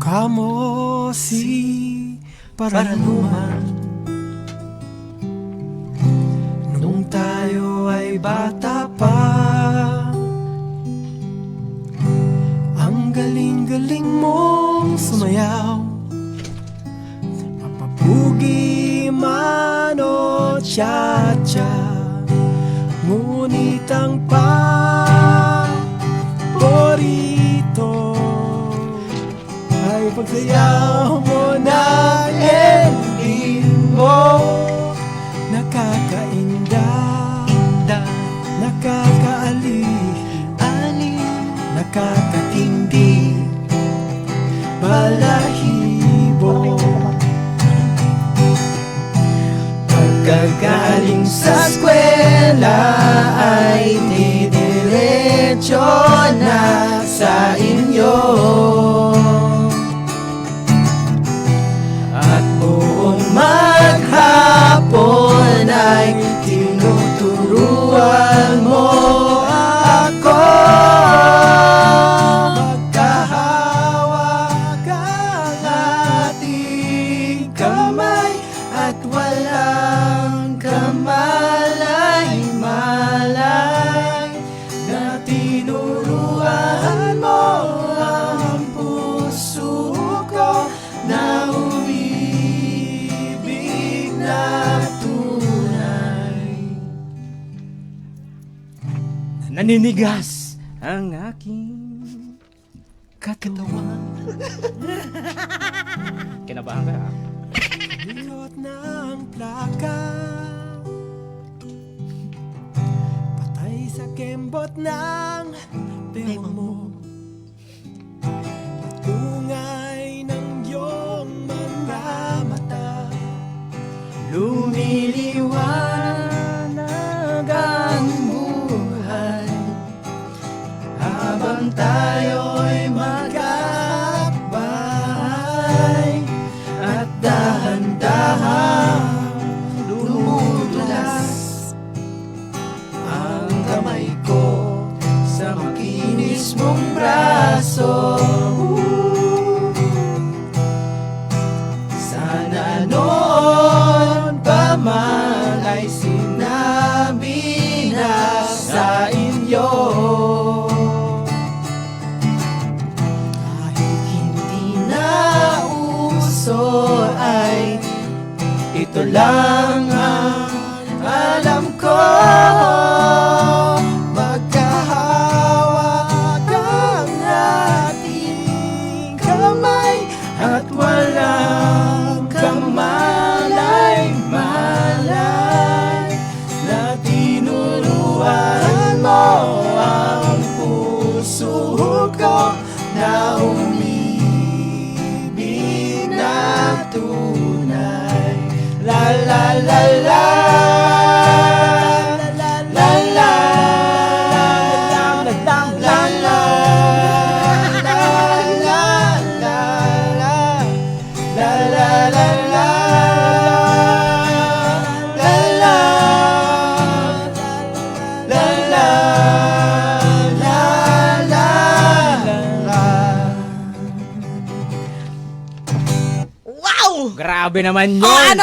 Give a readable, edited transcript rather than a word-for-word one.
Kamo si Paranuman. Nung tayo ay bata pa, ang galing-galing mong sumayaw. Mapapugi man o cha-cha, ngunit ang paborito ay pagsayaw mo ng ending mo. Nakakainda, nakakaaliw, nakakatindi, balahibo. Pagkagaling sa eskwela ay didiretso na sa inyo, at buong maghapon ay tinuturuan mo ako. Magkahawak ang ating kamay at walang kamalay-malay, na tinuruan mo ang puso ko na umibig na tunay. Naninigas ang aking katawan. Kinabahan ka na. Hilot ng plaka, patay sa kembot ng bewang mo, patungay ng iyong mga mata, lumiliwanag ang buhay habang tayo'y magkakapay, at dahan-dahan dumudulas ang kamay ko sa makinis mong braso. Sana noon pa man ay sinabi na sa inyo, kahit hindi na uso ay ito lang ang alam ko. Magkahawak ang ating kamay at walang kamalay-malay, na tinuruan mo ang puso ko na umibig na tunay. La la la la, la la la, la la la, la la la la, Grabe naman yun!